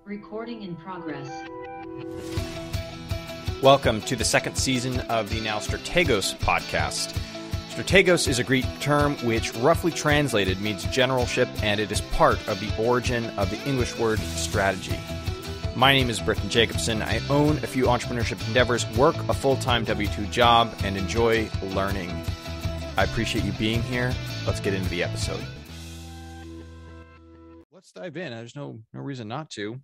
Recording in progress. Welcome to the second season of the now Strategos podcast. Strategos is a Greek term which roughly translated means generalship, and it is part of the origin of the English word strategy. My name is Britton Jacobson. I own a few entrepreneurship endeavors, work a full-time W-2 job, and enjoy learning. I appreciate you being here. Let's get into the episode. Let's dive in. There's no reason not to.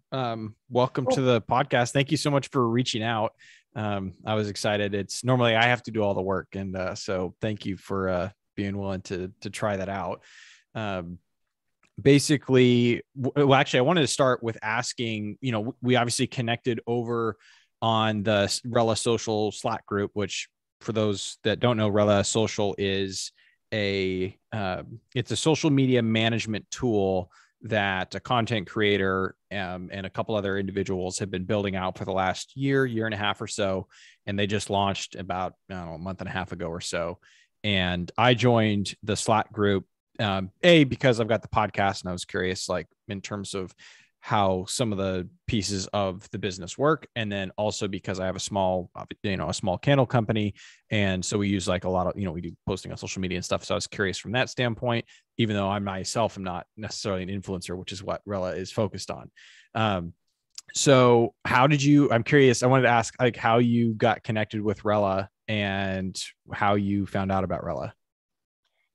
Welcome to the podcast. Thank you so much for reaching out. I was excited. It's normally I have to do all the work. And so thank you for being willing to try that out. Basically, well, actually, I wanted to start with asking, we obviously connected over on the Rella Social Slack group, which for those that don't know, Rella Social is it's a social media management tool that a content creator and a couple other individuals have been building out for the last year and a half or so. And they just launched about, a month and a half ago or so. And I joined the Slack group, because I've got the podcast and I was curious, like in terms of how some of the pieces of the business work. And then also because I have a small candle company. And so we use like a lot of, we do posting on social media and stuff. So I was curious from that standpoint, even though I myself am not necessarily an influencer, which is what Rella is focused on. So how did I'm curious, I wanted to ask like how you got connected with Rella and how you found out about Rella.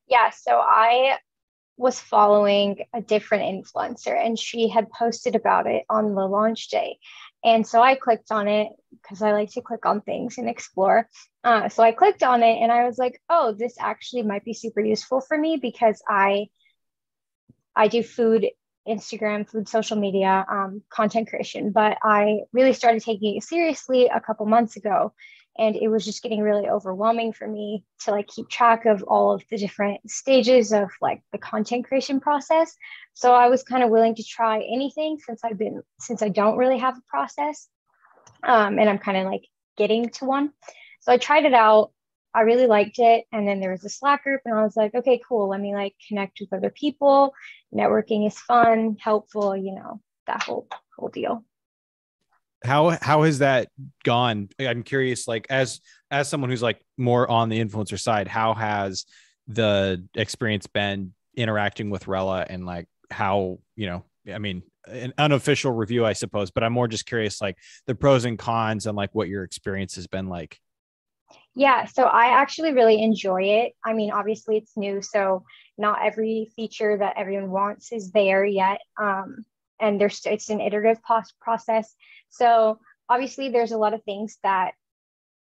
Yeah. So I was following a different influencer and she had posted about it on the launch day. And so I clicked on it because I like to click on things and explore. So I clicked on it and I was like, oh, this actually might be super useful for me because I do food, Instagram, food, social media, content creation, but I really started taking it seriously a couple months ago. And it was just getting really overwhelming for me to like keep track of all of the different stages of like the content creation process. So I was kind of willing to try anything since I don't really have a process. And I'm kind of like getting to one. So I tried it out. I really liked it. And then there was a Slack group and I was like, okay, cool. Let me like connect with other people. Networking is fun, helpful, that whole deal. How has that gone? I'm curious, like as someone who's like more on the influencer side, how has the experience been interacting with Rella and like how, an unofficial review, I suppose, but I'm more just curious, like the pros and cons and like what your experience has been like. Yeah, so I actually really enjoy it. I mean, obviously it's new, so not every feature that everyone wants is there yet. And it's an iterative process. So obviously there's a lot of things that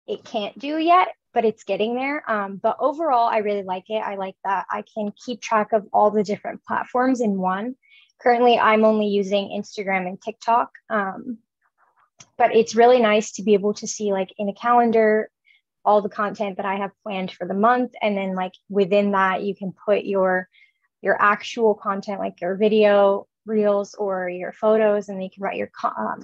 it can't do yet, but it's getting there. But overall, I really like it. I like that I can keep track of all the different platforms in one. Currently, I'm only using Instagram and TikTok. But it's really nice to be able to see like in a calendar, all the content that I have planned for the month. And then like within that, you can put your actual content, like your video, reels or your photos, and then you can write your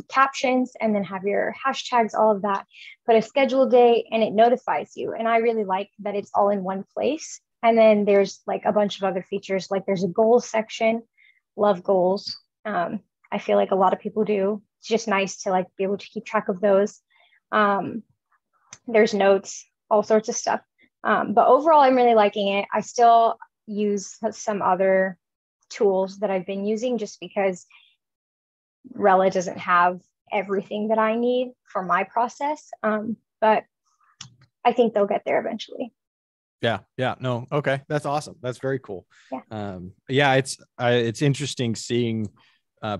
captions and then have your hashtags, all of that, put a schedule date and it notifies you. And I really like that it's all in one place. And then there's like a bunch of other features, like there's a goals section, love goals. I feel like a lot of people do. It's just nice to like be able to keep track of those. There's notes, all sorts of stuff. But overall, I'm really liking it. I still use some other tools that I've been using just because Rella doesn't have everything that I need for my process. But I think they'll get there eventually. Yeah. No. Okay. That's awesome. That's very cool. Yeah. It's interesting seeing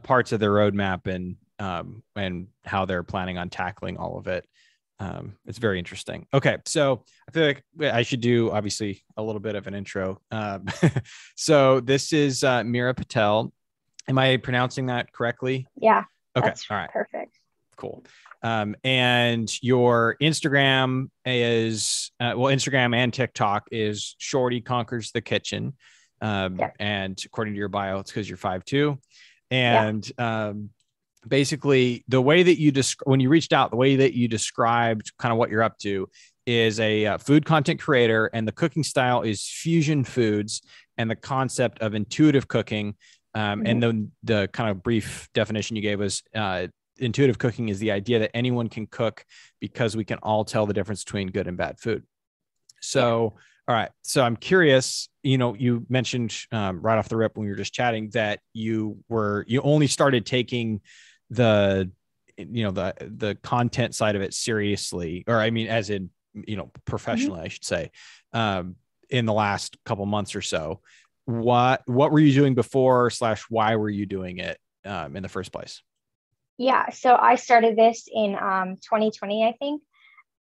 parts of their roadmap and how they're planning on tackling all of it. It's very interesting. Okay. So I feel like I should do obviously a little bit of an intro. So this is Meera Patel. Am I pronouncing that correctly? Yeah. Okay. That's all right. Perfect. Cool. And your Instagram is, Instagram and TikTok is Shorty Conquers the Kitchen. And according to your bio, it's because you're 5'2". And basically the way that when you reached out, the way that you described kind of what you're up to is a food content creator, and the cooking style is fusion foods and the concept of intuitive cooking. And then the kind of brief definition you gave was intuitive cooking is the idea that anyone can cook because we can all tell the difference between good and bad food. So, all right. So I'm curious, you mentioned right off the rip when we were just chatting that you only started taking the content side of it seriously, or I mean, as in, professionally, I should say, in the last couple months or so. What were you doing before / why were you doing it in the first place? Yeah, so I started this in 2020, I think.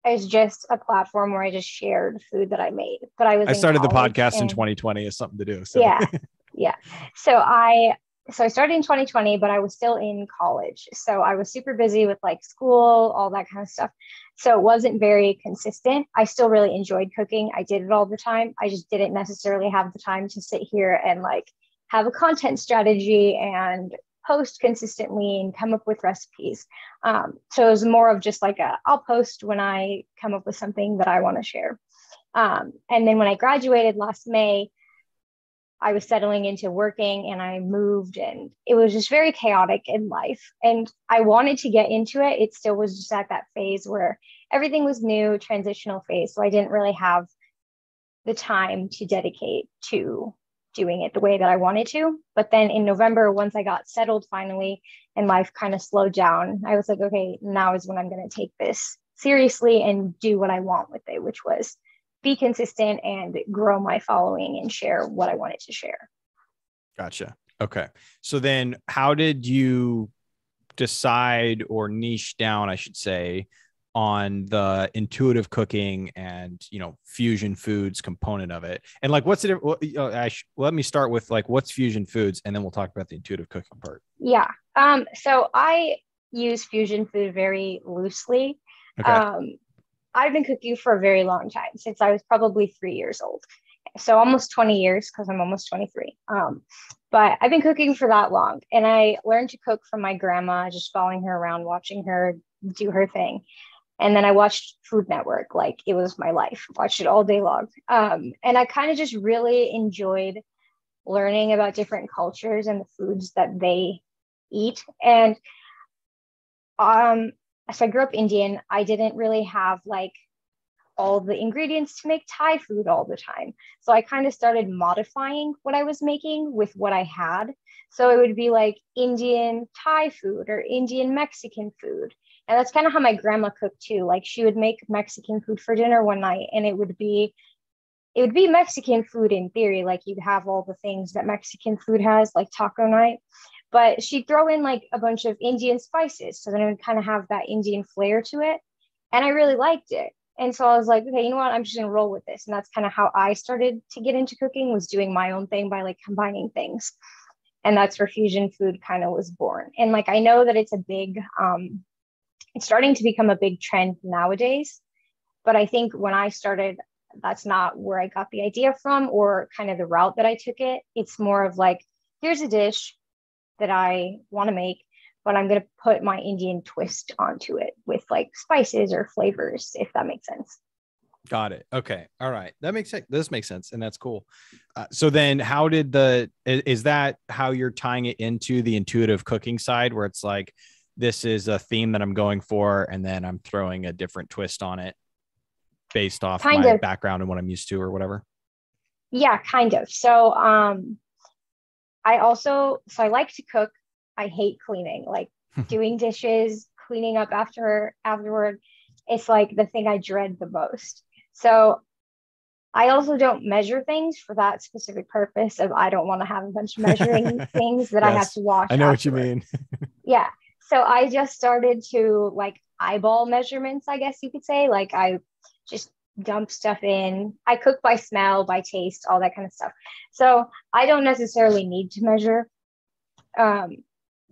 It was just a platform where I just shared food that I made. But I started the podcast in and 2020 as something to do. So yeah. So I started in 2020, but I was still in college. So I was super busy with like school, all that kind of stuff. So it wasn't very consistent. I still really enjoyed cooking. I did it all the time. I just didn't necessarily have the time to sit here and like have a content strategy and post consistently and come up with recipes. So it was more of just like I'll post when I come up with something that I want to share. And then when I graduated last May, I was settling into working and I moved, and it was just very chaotic in life. And I wanted to get into it. It still was just at that phase where everything was new, transitional phase. So I didn't really have the time to dedicate to doing it the way that I wanted to. But then in November, once I got settled finally and life kind of slowed down, I was like, okay, now is when I'm going to take this seriously and do what I want with it, which was be consistent and grow my following and share what I wanted to share. Gotcha. Okay. So then how did you decide or niche down, I should say, on the intuitive cooking and, fusion foods component of it? And like, what's it? Let me start with like, what's fusion foods? And then we'll talk about the intuitive cooking part. Yeah. So I use fusion food very loosely. Okay. I've been cooking for a very long time, since I was probably 3 years old. So almost 20 years, because I'm almost 23. But I've been cooking for that long. And I learned to cook from my grandma, just following her around, watching her do her thing. And then I watched Food Network like it was my life, watched it all day long. And I kind of just really enjoyed learning about different cultures and the foods that they eat. And so I grew up Indian. I didn't really have like all the ingredients to make Thai food all the time. So I kind of started modifying what I was making with what I had. So it would be like Indian Thai food or Indian Mexican food. And that's kind of how my grandma cooked too. Like she would make Mexican food for dinner one night, and it would be Mexican food in theory. Like you'd have all the things that Mexican food has, like taco night. But she'd throw in like a bunch of Indian spices. So then it would kind of have that Indian flair to it. And I really liked it. And so I was like, okay, you know what? I'm just going to roll with this. And that's kind of how I started to get into cooking, was doing my own thing by like combining things. And that's where fusion food kind of was born. And like, I know that it's it's starting to become a big trend nowadays. But I think when I started, that's not where I got the idea from, or kind of the route that I took it. It's more of like, here's a dish that I want to make, but I'm going to put my Indian twist onto it with like spices or flavors, if that makes sense. Got it. Okay. All right. That makes sense. This makes sense. And that's cool. So then is that how you're tying it into the intuitive cooking side, where it's like, this is a theme that I'm going for, and then I'm throwing a different twist on it based off my background and what I'm used to or whatever? Yeah, kind of. So, I like to cook. I hate cleaning, like doing dishes, cleaning up afterward. It's like the thing I dread the most. So I also don't measure things for that specific purpose of I don't want to have a bunch of measuring things that I have to wash. I know afterward. What you mean. Yeah. So I just started to like eyeball measurements, I guess you could say. Like I just dump stuff in. I cook by smell, by taste, all that kind of stuff. So I don't necessarily need to measure.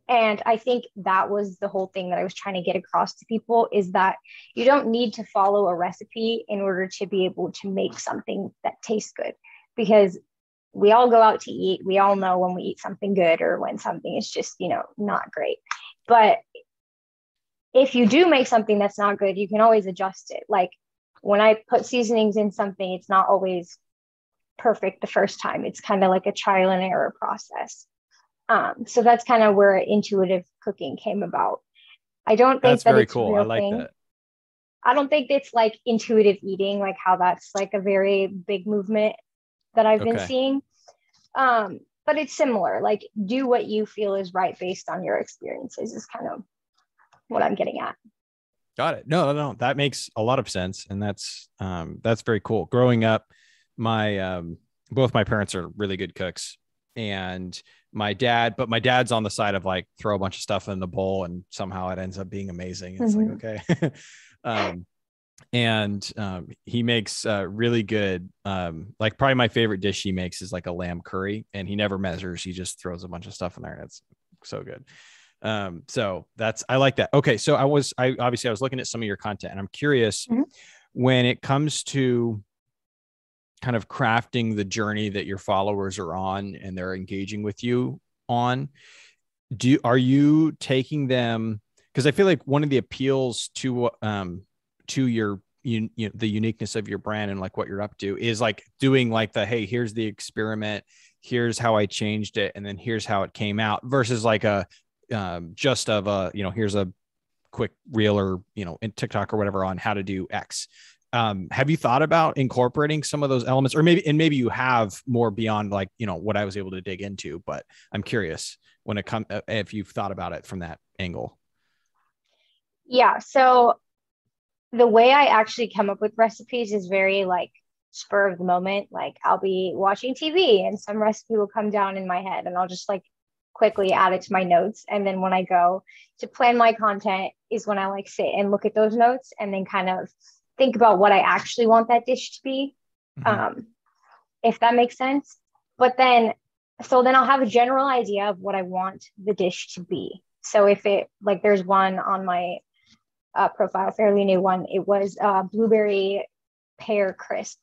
And I think that was the whole thing that I was trying to get across to people, is that you don't need to follow a recipe in order to be able to make something that tastes good, because we all go out to eat. We all know when we eat something good or when something is just, not great. But if you do make something that's not good, you can always adjust it. Like when I put seasonings in something, it's not always perfect the first time. It's kind of like a trial and error process. So that's kind of where intuitive cooking came about. I don't think That's that very it's a cool. I real like thing. that. I don't think it's like intuitive eating, like how that's like a very big movement that I've been Okay. seeing. But it's similar, like do what you feel is right based on your experiences is kind of what I'm getting at. Got it. No, that makes a lot of sense. And that's very cool. Growing up, my, both my parents are really good cooks, and but my dad's on the side of like throw a bunch of stuff in the bowl and somehow it ends up being amazing. It's like, Mm-hmm. okay. um, he makes really good, like probably my favorite dish he makes is like a lamb curry, and he never measures. He just throws a bunch of stuff in there. It's so good. So I like that. Okay. So I obviously I was looking at some of your content, and I'm curious, Mm-hmm. when it comes to kind of crafting the journey that your followers are on and they're engaging with you on, are you taking them? Because I feel like one of the appeals to your, the uniqueness of your brand and like what you're up to is like doing like hey, here's the experiment, here's how I changed it, and then here's how it came out, versus like just of here's a quick reel or in TikTok or whatever on how to do X. Have you thought about incorporating some of those elements, or maybe you have more beyond like what I was able to dig into? But I'm curious when it comes, if you've thought about it from that angle. Yeah. So the way I actually come up with recipes is very like spur of the moment. Like I'll be watching TV and some recipe will come down in my head and I'll just like quickly add it to my notes. And then when I go to plan my content is when I like sit and look at those notes and then kind of think about what I actually want that dish to be. Mm-hmm. If that makes sense. But then I'll have a general idea of what I want the dish to be. So if it like there's one on my profile, fairly new one, it was blueberry pear crisp.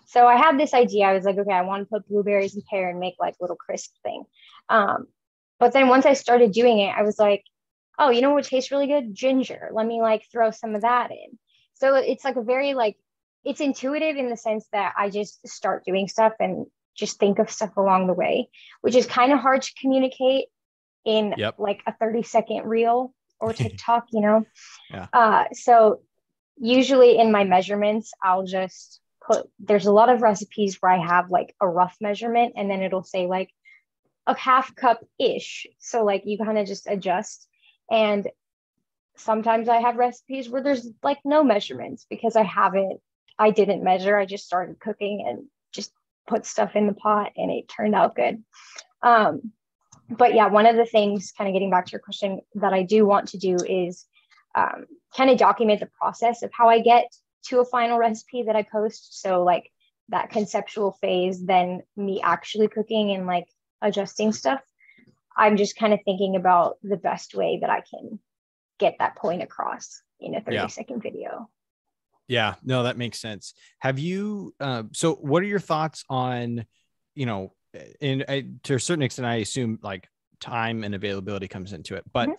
So I had this idea. I was like, okay, I want to put blueberries and pear and make like little crisp thing. But then once I started doing it, I was like, oh, you know what tastes really good? Ginger. Let me like throw some of that in. So it's like a very like, it's intuitive in the sense that I just start doing stuff and just think of stuff along the way, which is kind of hard to communicate in Yep. like a 30-second reel or TikTok, Yeah. So usually in my measurements, I'll just there's a lot of recipes where I have like a rough measurement and then it'll say like a half cup ish. So like you kind of just adjust. And sometimes I have recipes where there's like no measurements because I didn't measure. I just started cooking and just put stuff in the pot and it turned out good. But yeah, one of the things, kind of getting back to your question, that I do want to do is kind of document the process of how I get to a final recipe that I post. So like that conceptual phase, then me actually cooking and like adjusting stuff. I'm just kind of thinking about the best way that I can get that point across in a 30-second video. Yeah, no, that makes sense. Have you, so what are your thoughts on, to a certain extent, I assume like time and availability comes into it, but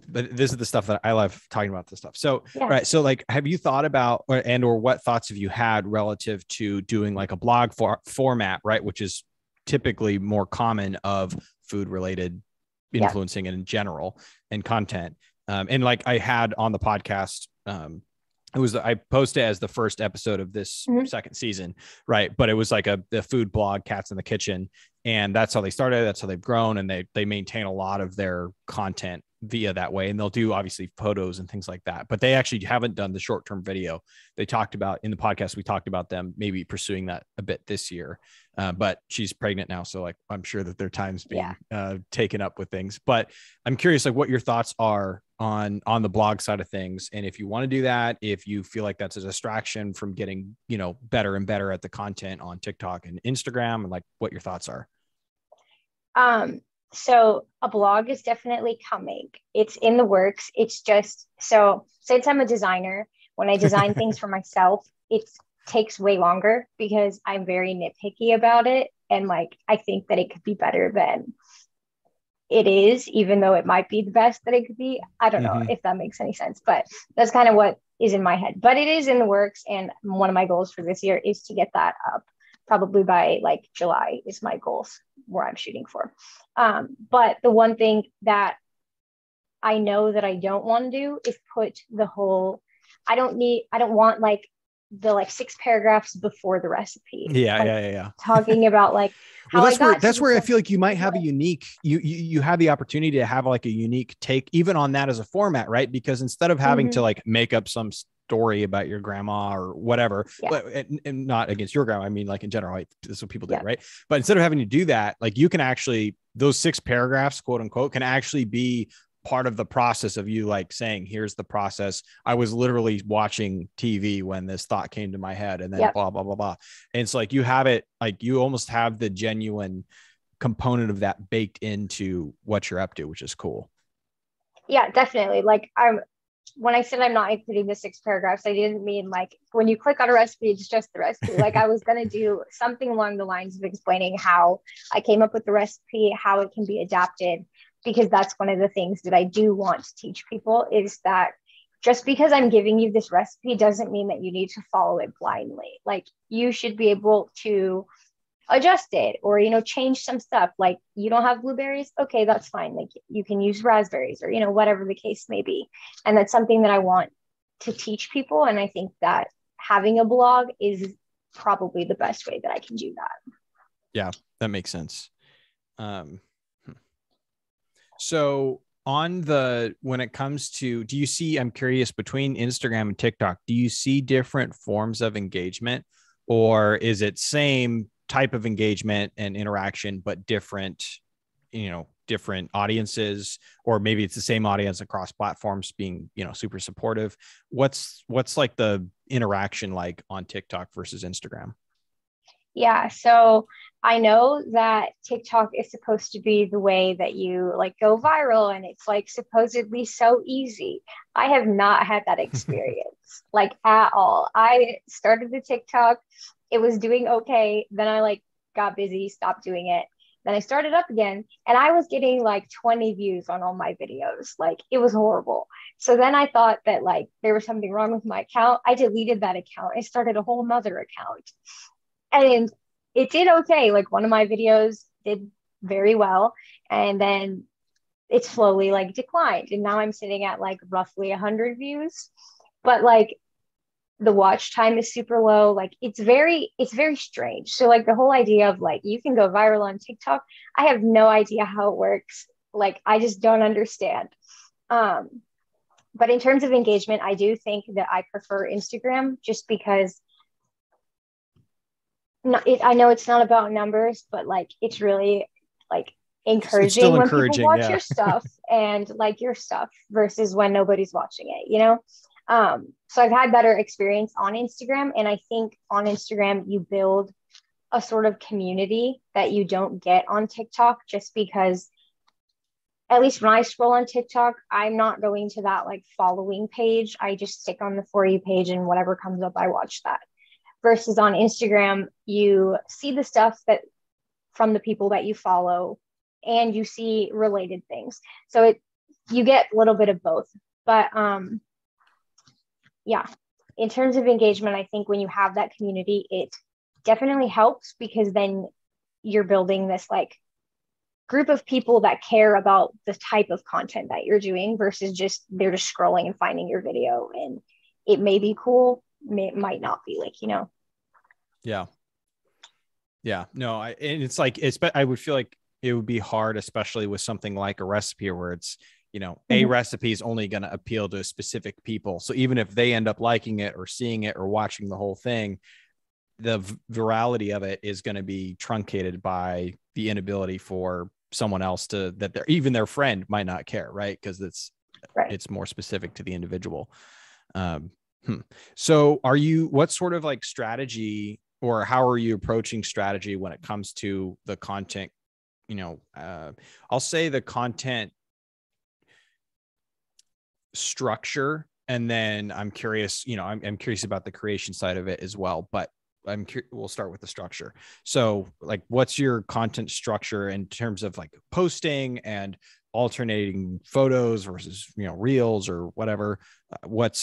this is the stuff that I love talking about this stuff. So, yeah. Right. So like, have you thought about, or what thoughts have you had relative to doing like a blog format, right? Which is typically more common of food related influencing in general and content. And like I had on the podcast, I posted as the first episode of this second season, right? But it was like the food blog, Cats in the Kitchen, and that's how they started. That's how they've grown, and they maintain a lot of their content via that way. And they'll do obviously photos and things like that, but they actually haven't done the short-term video. They talked about in the podcast, we talked about them maybe pursuing that a bit this year, but she's pregnant now, so like I'm sure that their time's being taken up with things. But I'm curious, like what your thoughts are on the blog side of things, and if you want to do that, if you feel like that's a distraction from getting better and better at the content on TikTok and Instagram, and like what your thoughts are. So a blog is definitely coming. It's in the works. It's just, so since I'm a designer, when I design things for myself, it takes way longer because I'm very nitpicky about it. And like, I think that it could be better than it is, even though it might be the best that it could be. I don't know if that makes any sense, but that's kind of what is in my head. But it is in the works. And one of my goals for this year is to get that up probably by like July is my goals where I'm shooting for. But the one thing that I know that I don't want to do is put the whole, I don't want like the like 6 paragraphs before the recipe. Yeah. Like, Yeah. talking about like Well, how I got that's where I feel like you might point. have a unique, you have the opportunity to have like a unique take even on that as a format, right? Because instead of having to like make up some story about your grandma or whatever, but and not against your grandma, I mean like in general, like, this is what people do, right? But instead of having to do that, like you can actually, those 6 paragraphs, quote unquote, can actually be part of the process of you like saying, here's the process. I was literally watching TV when this thought came to my head, and then blah, blah, blah, blah. And it's like, you have it, like you almost have the genuine component of that baked into what you're up to, which is cool. Yeah, definitely. Like when I said I'm not including the 6 paragraphs, I didn't mean like when you click on a recipe, it's just the recipe. Like I was going to do something along the lines of explaining how I came up with the recipe, how it can be adapted, because that's one of the things that I do want to teach people, is that just because I'm giving you this recipe doesn't mean that you need to follow it blindly. Like you should be able to adjust it or, you know, change some stuff. Like you don't have blueberries. Okay, that's fine. Like you can use raspberries or, you know, whatever the case may be. And that's something that I want to teach people. And I think that having a blog is probably the best way that I can do that. Yeah, that makes sense. So when it comes to, do you see, I'm curious, between Instagram and TikTok, do you see different forms of engagement, or is it same type of engagement and interaction, but different, you know, different audiences, or maybe it's the same audience across platforms being, you know, super supportive? What's like the interaction like on TikTok versus Instagram? Yeah, so I know that TikTok is supposed to be the way that you like go viral, and it's like supposedly so easy. I have not had that experience like at all. I started the TikTok, it was doing okay. Then I like got busy, stopped doing it. Then I started up again, and I was getting like 20 views on all my videos. Like it was horrible. So then I thought that like there was something wrong with my account. I deleted that account. I started a whole nother account. And it did okay. Like one of my videos did very well, and then it slowly like declined, and now I'm sitting at like roughly 100 views, but like the watch time is super low. Like it's very strange. So like the whole idea of like you can go viral on TikTok, I have no idea how it works. Like I just don't understand. But in terms of engagement, I do think that I prefer Instagram, just because I know it's not about numbers, but like it's really like encouraging when people watch your stuff and like your stuff versus when nobody's watching it, you know? So I've had better experience on Instagram, and I think on Instagram you build a sort of community that you don't get on TikTok, just because at least when I scroll on TikTok, I'm not going to that like following page. I just stick on the For You page, and whatever comes up, I watch that. Versus on Instagram, you see the stuff that from the people that you follow, and you see related things. So you get a little bit of both. But yeah, in terms of engagement, I think when you have that community, it definitely helps, because then you're building this like group of people that care about the type of content that you're doing, versus just they're just scrolling and finding your video, and it may be cool, it might not be, like, you know. Yeah, no, and it's like, I would feel like it would be hard, especially with something like a recipe where it's, you know, a recipe is only going to appeal to specific people. So even if they end up liking it or seeing it or watching the whole thing, the virality of it is going to be truncated by the inability for someone else even their friend might not care, right? Because it's more specific to the individual. So what sort of like strategy, or how are you approaching strategy when it comes to the content? You know, I'll say the content structure, and then I'm curious, you know, I'm curious about the creation side of it as well, but we'll start with the structure. So like, what's your content structure in terms of like posting and alternating photos versus, you know, reels or whatever?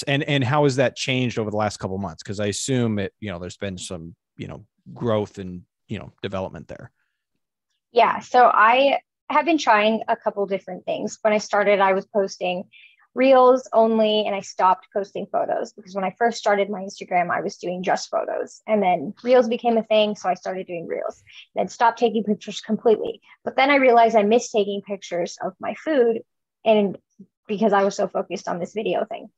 And how has that changed over the last couple of months? Because I assume it, you know, there's been some, you know, growth and, development there? Yeah. So I have been trying a couple different things. When I started, I was posting reels only, and I stopped posting photos because when I first started my Instagram, I was doing just photos, and then reels became a thing. So I started doing reels, then stopped taking pictures completely. But then I realized I missed taking pictures of my food, and because I was so focused on this video thing.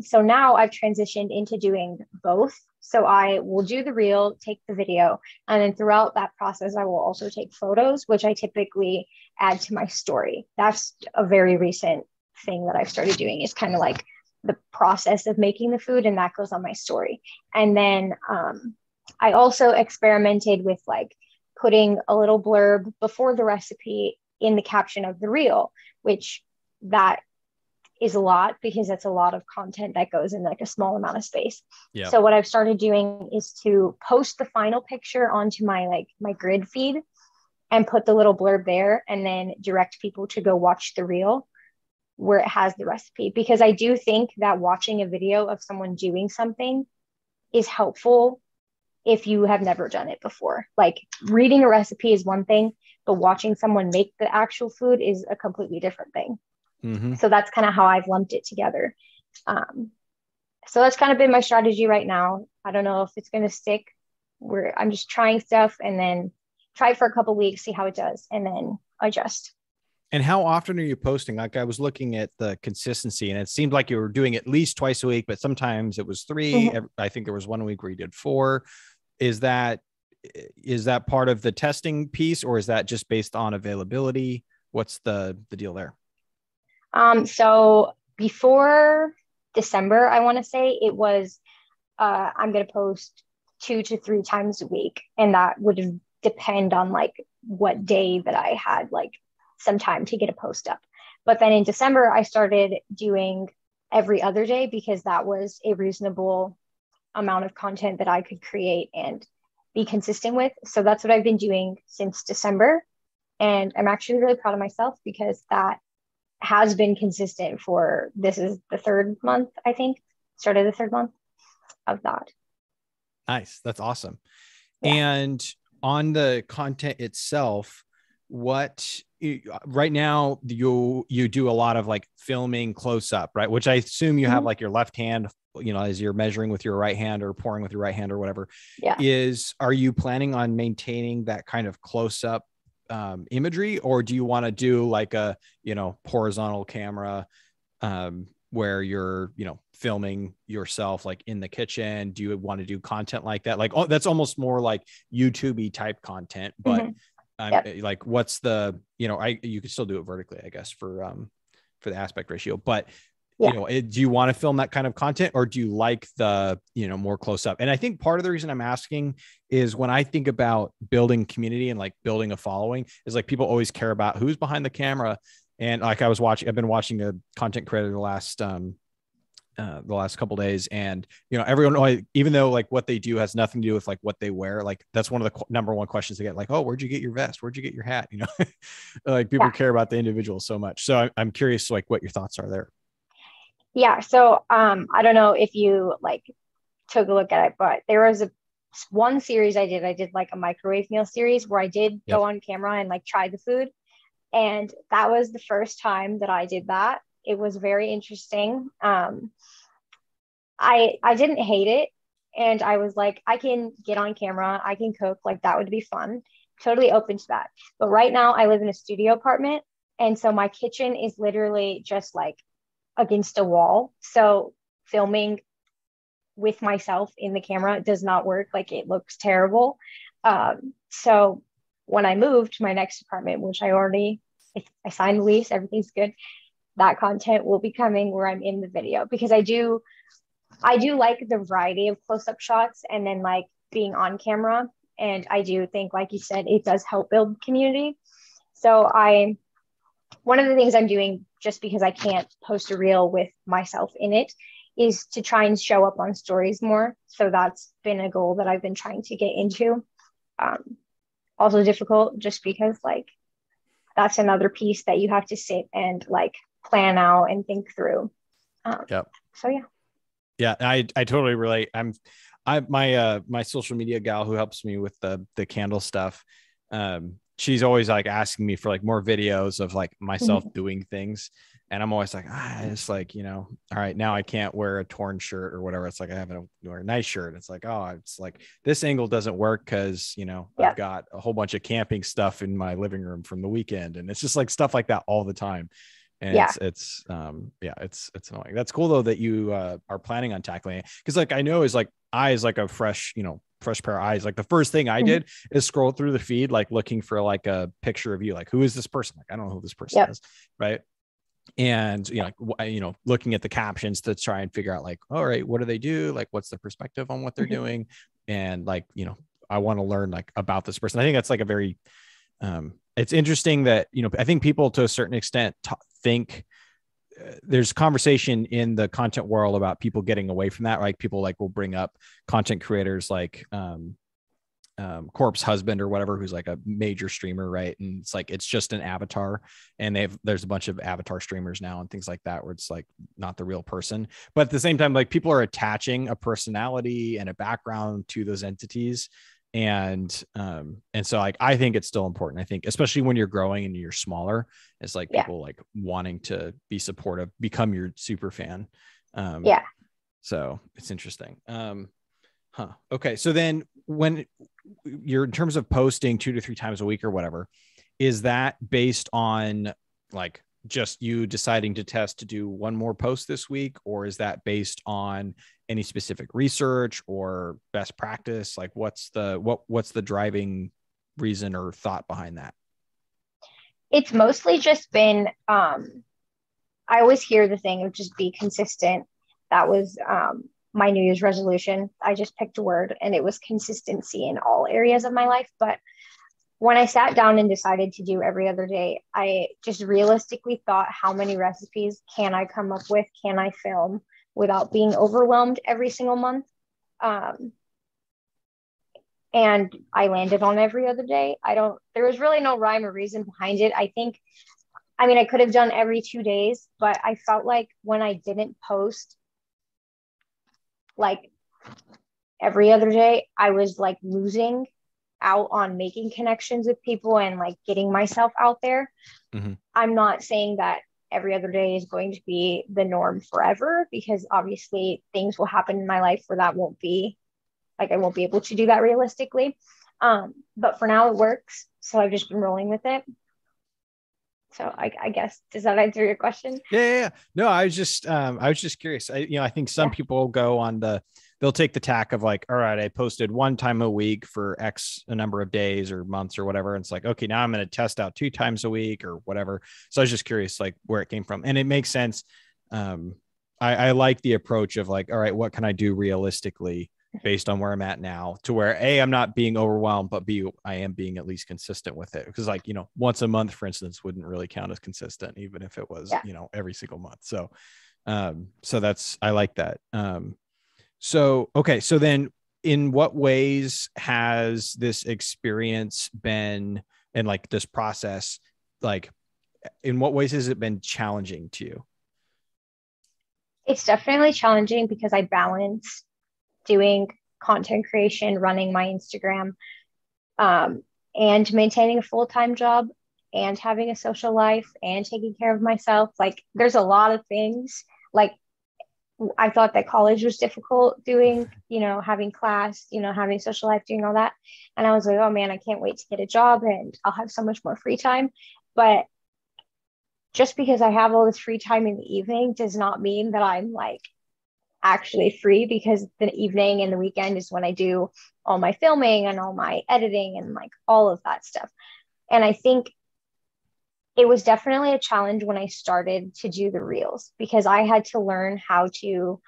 So now I've transitioned into doing both. So I will do the reel, take the video, and then throughout that process, I will also take photos, which I typically add to my story. That's a very recent thing that I've started doing, is kind of like the process of making the food, and that goes on my story. And then I also experimented with like putting a little blurb before the recipe in the caption of the reel, which that is a lot because that's a lot of content that goes in like a small amount of space. Yeah. So what I've started doing is to post the final picture onto my grid feed and put the little blurb there, and then direct people to go watch the reel where it has the recipe. Because I do think that watching a video of someone doing something is helpful if you have never done it before. Like reading a recipe is one thing, but watching someone make the actual food is a completely different thing. Mm-hmm. So that's kind of how I've lumped it together. So that's kind of been my strategy right now. I don't know if it's going to stick. I'm just trying stuff and then try it for a couple of weeks, see how it does, and then adjust. And how often are you posting? Like I was looking at the consistency, and it seemed like you were doing at least twice a week, but sometimes it was 3. Mm-hmm. I think there was one week where you did 4. Is that part of the testing piece, or is that just based on availability? What's the deal there? So before December, I want to say it was, I'm going to post 2 to 3 times a week. And that would depend on like what day that I had like some time to get a post up. But then in December, I started doing every other day because that was a reasonable amount of content that I could create and be consistent with. So that's what I've been doing since December. And I'm actually really proud of myself because that has been consistent this is the 3rd month, I think, started the 3rd month of that. Nice. That's awesome. Yeah. And on the content itself, right now you do a lot of like filming close up, right? Which I assume you have like your left hand, as you're measuring with your right hand or pouring with your right hand or whatever. Yeah. Are you planning on maintaining that kind of close up imagery, or do you want to do like a horizontal camera where you're filming yourself like in the kitchen? Do you want to do content like that? Like, that's almost more like YouTube-y type content, but like what's the you could still do it vertically, I guess, for the aspect ratio, but do you want to film that kind of content, or do you like the, more close up? And I think part of the reason I'm asking is when I think about building community and like building a following is like people always care about who's behind the camera. And like I've been watching a content creator the last couple of days, and everyone, even though like what they do has nothing to do with like what they wear, like that's one of the number one questions they get, like, oh, where'd you get your vest, where'd you get your hat, like people care about the individual so much. So I'm curious like what your thoughts are there. Yeah. So I don't know if you like took a look at it, but there was one series I did like a microwave meal series where I did go on camera and like try the food. And that was the first time that I did that. It was very interesting. I didn't hate it. And I was like, I can get on camera, I can cook, like that would be fun. Totally open to that. But right now I live in a studio apartment. And so my kitchen is literally just like against a wall. So filming with myself in the camera does not work. Like it looks terrible. So when I moved to my next apartment, which I signed the lease, everything's good, that content will be coming where I'm in the video, because I do like the variety of close-up shots and then like being on camera. And I do think, like you said, it does help build community. So one of the things I'm doing, just because I can't post a reel with myself in it, is to try and show up on stories more. So that's been a goal that I've been trying to get into. Also difficult just because like that's another piece that you have to sit and like plan out and think through. So yeah. Yeah, I totally relate. my social media gal who helps me with the candle stuff, she's always like asking me for like more videos of like myself doing things. And I'm always like, it's like, all right, now I can't wear a torn shirt or whatever. It's like, I have to wear a nice shirt. It's like, it's like this angle doesn't work because, I've got a whole bunch of camping stuff in my living room from the weekend. And it's just like stuff like that all the time. And it's annoying. That's cool though, that you are planning on tackling it. Cause like, I know is like eyes, like a fresh pair of eyes. Like the first thing I did is scroll through the feed, like looking for like a picture of you, like, who is this person? Like, I don't know who this person is. Right. And, looking at the captions to try and figure out like, all right, what do they do? Like, what's the perspective on what they're doing? And like, I want to learn like about this person. I think that's like a very, it's interesting that, I think people to a certain extent think there's conversation in the content world about people getting away from that. Like people like will bring up content creators like, Corpse Husband or whatever, who's like a major streamer, right? And it's like it's just an avatar, and there's a bunch of avatar streamers now and things like that where it's like not the real person. But at the same time, like people are attaching a personality and a background to those entities, and so like I think it's still important. I think especially when you're growing and you're smaller, it's like people like wanting to be supportive, become your super fan. So it's interesting. Okay. So then when you're in terms of posting 2 to 3 times a week or whatever, is that based on like just you deciding to test to do one more post this week? Or is that based on any specific research or best practice? Like what's the driving reason or thought behind that? It's mostly just been, I always hear the thing of just be consistent. That was, my New Year's resolution. I just picked a word and it was consistency in all areas of my life. But when I sat down and decided to do every other day, I just realistically thought, how many recipes can I come up with? Can I film without being overwhelmed every single month? And I landed on every other day. There was really no rhyme or reason behind it. I could have done every 2 days, but I felt like when I didn't post like every other day, I was like losing out on making connections with people and like getting myself out there. I'm not saying that every other day is going to be the norm forever, because obviously things will happen in my life where that won't be like, I won't be able to do that realistically. But for now it works. So I've just been rolling with it. So I guess, does that answer your question? Yeah. No, I was just curious. I think some people go on they'll take the tack of like, all right, I posted 1 time a week for X a number of days or months or whatever. And it's like, okay, now I'm going to test out 2 times a week or whatever. So I was just curious, like where it came from. And it makes sense. I like the approach of like, all right, what can I do realistically based on where I'm at now, to where A, I'm not being overwhelmed, but B, I am being at least consistent with it. Because like, once a month, for instance, wouldn't really count as consistent, even if it was, every single month. So, I like that. Okay. So then in what ways has this experience been, and like this process, like in what ways has it been challenging to you? It's definitely challenging because I balance doing content creation, running my Instagram, and maintaining a full-time job and having a social life and taking care of myself. Like there's a lot of things. Like I thought that college was difficult doing, having class, having social life, doing all that. And I was like, oh man, I can't wait to get a job and I'll have so much more free time. But just because I have all this free time in the evening does not mean that I'm like actually free, because the evening and the weekend is when I do all my filming and all my editing and like all of that stuff. And I think it was definitely a challenge when I started to do the reels, because I had to learn how to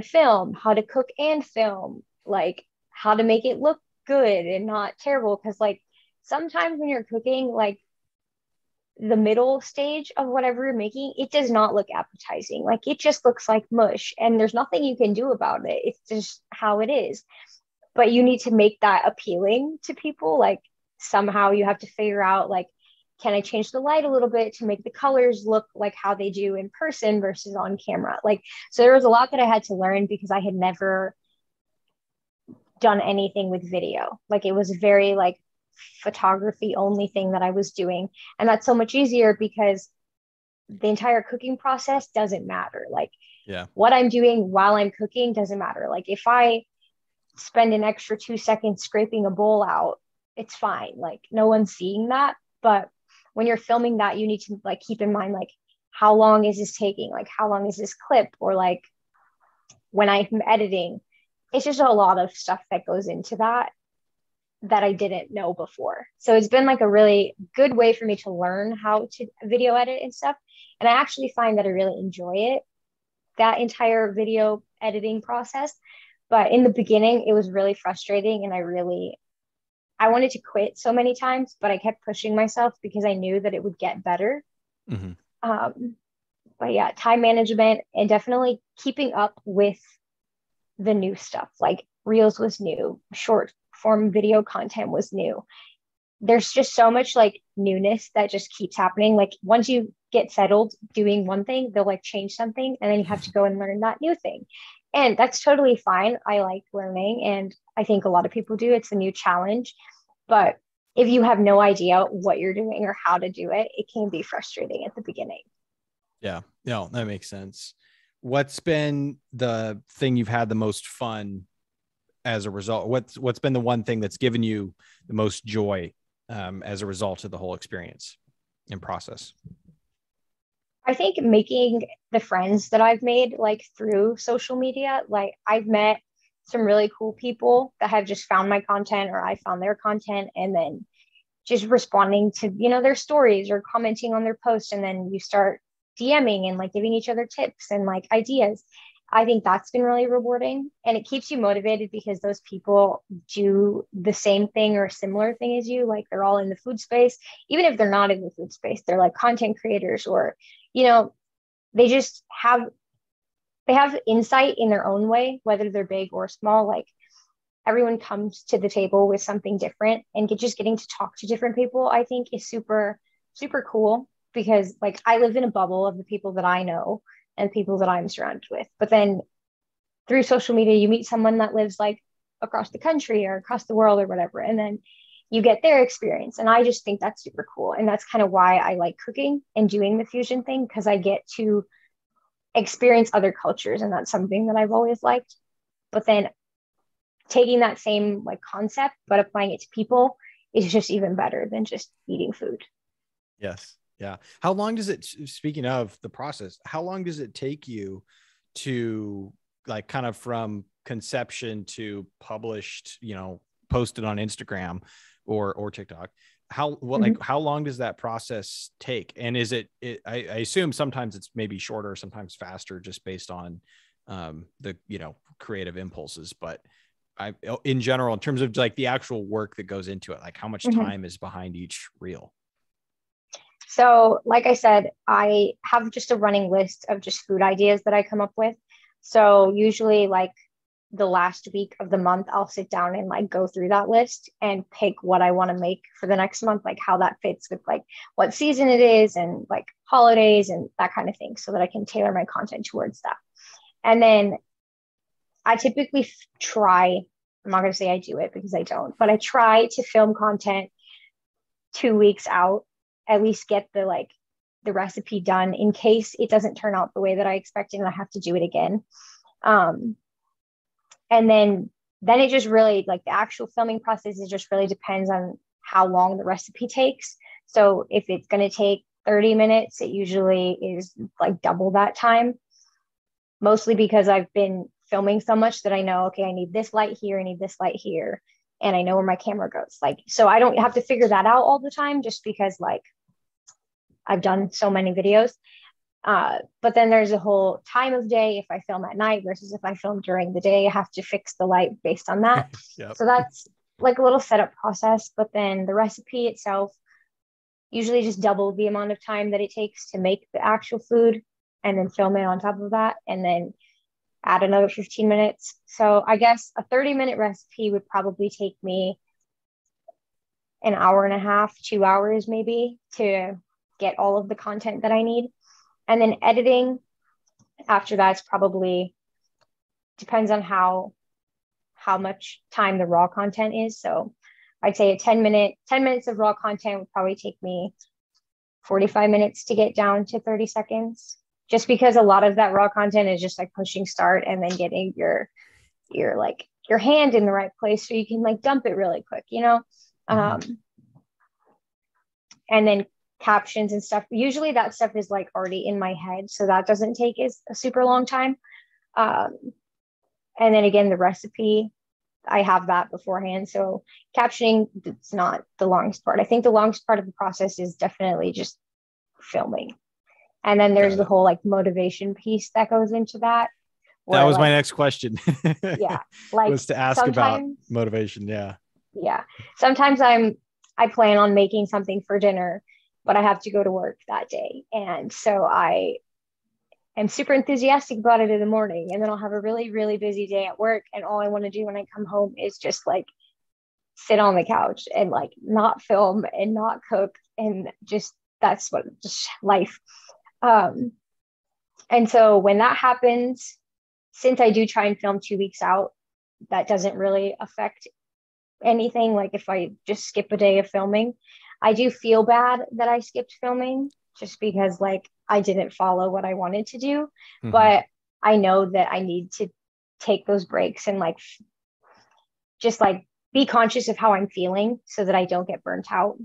film, how to cook and film, like how to make it look good and not terrible. Because like sometimes when you're cooking, like the middle stage of whatever you're making, it does not look appetizing. Like it just looks like mush and there's nothing you can do about it. It's just how it is. But you need to make that appealing to people. Like somehow you have to figure out, like, can I change the light a little bit to make the colors look like how they do in person versus on camera? Like, so there was a lot that I had to learn because I had never done anything with video. Like it was very like photography only thing that I was doing. And that's so much easier because the entire cooking process doesn't matter. Like Yeah. what I'm doing while I'm cooking doesn't matter. Like if I spend an extra 2 seconds scraping a bowl out, it's fine. Like no one's seeing that. But when you're filming that, you need to like keep in mind like how long is this taking? Like how long is this clip? Or like when I'm editing, it's just a lot of stuff that goes into that that I didn't know before. So it's been like a really good way for me to learn how to video edit and stuff. And I actually find that I really enjoy it, that entire video editing process. But in the beginning, it was really frustrating and I wanted to quit so many times, but I kept pushing myself because I knew that it would get better. Mm-hmm. But yeah, time management and definitely keeping up with the new stuff. Like Reels was new, short form video content was new. There's just so much like newness that just keeps happening. Like once you get settled doing one thing, they'll like change something and then you have to go and learn that new thing. And that's totally fine. I like learning and I think a lot of people do. It's a new challenge. But if you have no idea what you're doing or how to do it, it can be frustrating at the beginning. Yeah. No, that makes sense. What's been the thing you've had the most fun as a result? What's been the one thing that's given you the most joy as a result of the whole experience and process? I think making the friends that I've made like through social media, like I've met some really cool people that have just found my content or I found their content and then just responding to, their stories or commenting on their posts. And then you start DMing and like giving each other tips and like ideas. I think that's been really rewarding and it keeps you motivated because those people do the same thing or a similar thing as you. Like they're all in the food space, even if they're not in the food space, they're like content creators or, they just have insight in their own way, whether they're big or small. Like everyone comes to the table with something different and just getting to talk to different people, I think is super, super cool because like I live in a bubble of the people that I know and people that I'm surrounded with. But then through social media, you meet someone that lives like across the country or across the world or whatever. And then you get their experience. And I just think that's super cool. And that's kind of why I like cooking and doing the fusion thing because I get to experience other cultures. And that's something that I've always liked. But then taking that same like concept, but applying it to people is just even better than just eating food. Yes. Yeah. How long does it, speaking of the process, how long does it take you to like kind of from conception to published, posted on Instagram or TikTok? How long does that process take? And is I assume sometimes it's maybe shorter, sometimes faster, just based on the, creative impulses, but in general, in terms of like the actual work that goes into it, like how much time is behind each reel? So, like I said, I have just a running list of just food ideas that I come up with. So, usually, like the last week of the month, I'll sit down and like go through that list and pick what I want to make for the next month, like how that fits with like what season it is and like holidays and that kind of thing, so that I can tailor my content towards that. And then I typically try, I'm not going to say I do it because I don't, but I try to film content 2 weeks out, at least get the recipe done in case it doesn't turn out the way that I expected and I have to do it again. And then it just really like the actual filming process, it just really depends on how long the recipe takes. So if it's going to take 30 minutes, it usually is like double that time, mostly because I've been filming so much that I know, okay, I need this light here, I need this light here, and I know where my camera goes. Like, so I don't have to figure that out all the time just because like I've done so many videos. But then there's a whole time of day. If I film at night versus if I film during the day, I have to fix the light based on that. Yep. So that's like a little setup process. But then the recipe itself, usually just double the amount of time that it takes to make the actual food and then film it on top of that and then add another 15 minutes. So I guess a 30-minute recipe would probably take me an hour and a half, 2 hours maybe to get all of the content that I need. And then editing after that's probably depends on how how much time the raw content is. So I'd say 10 minutes of raw content would probably take me 45 minutes to get down to 30 seconds, just because a lot of that raw content is just like pushing start and then getting your hand in the right place so you can like dump it really quick, you know? And then captions and stuff. Usually that stuff is like already in my head, so that doesn't take a super long time. And then again, the recipe, I have that beforehand. So captioning, it's not the longest part. I think the longest part of the process is definitely just filming. And then there's the whole like motivation piece that goes into that. That was my next question. Yeah. Like was to ask about motivation. Yeah. Yeah. Sometimes I plan on making something for dinner, but I have to go to work that day. And so I am super enthusiastic about it in the morning. And then I'll have a really, really busy day at work. And all I want to do when I come home is just like sit on the couch and like not film and not cook. And just, that's what just life. And so when that happens, since I do try and film 2 weeks out, that doesn't really affect anything. Like if I just skip a day of filming, I do feel bad that I skipped filming just because like I didn't follow what I wanted to do. But I know that I need to take those breaks and like just like be conscious of how I'm feeling so that I don't get burnt out.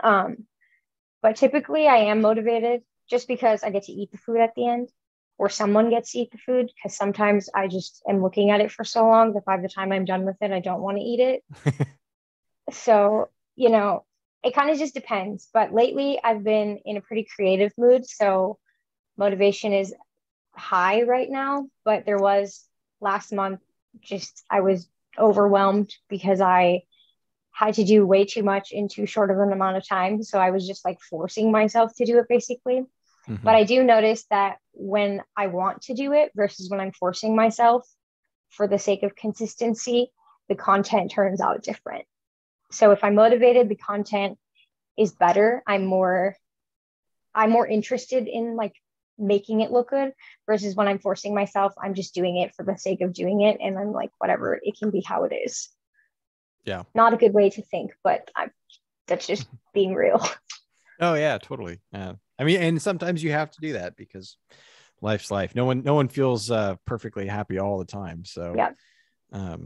But typically I am motivated just because I get to eat the food at the end, or someone gets to eat the food, because sometimes I just am looking at it for so long that by the time I'm done with it, I don't want to eat it. So, you know, it kind of just depends. But lately I've been in a pretty creative mood. So motivation is high right now. But there was last month, just I was overwhelmed because I had to do way too much in too short of an amount of time. So I was just like forcing myself to do it basically. But I do notice that when I want to do it versus when I'm forcing myself for the sake of consistency, the content turns out different. So if I'm motivated, the content is better. I'm more interested in like making it look good, versus when I'm forcing myself, I'm just doing it for the sake of doing it. And I'm like, whatever, it can be how it is. Yeah. Not a good way to think, but that's just being real. Oh yeah, totally. Yeah. I mean, and sometimes you have to do that because life's life. No one feels perfectly happy all the time. So yeah.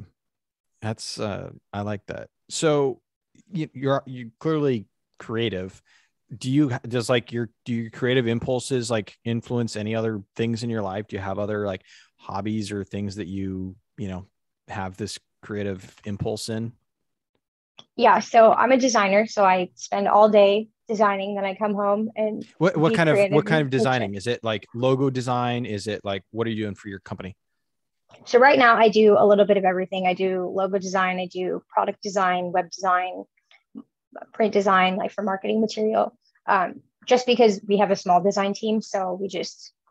That's I like that. So you're clearly creative. Do your creative impulses like influence any other things in your life? Do you have other like hobbies or things that you have this creative impulse in? Yeah, so I'm a designer, so I spend all day designing. Then I come home and what kind of designing? Is it like logo design? Is it like, what are you doing for your company? So right now I do a little bit of everything. I do logo design, I do product design, web design, print design, like for marketing material. Just because we have a small design team, so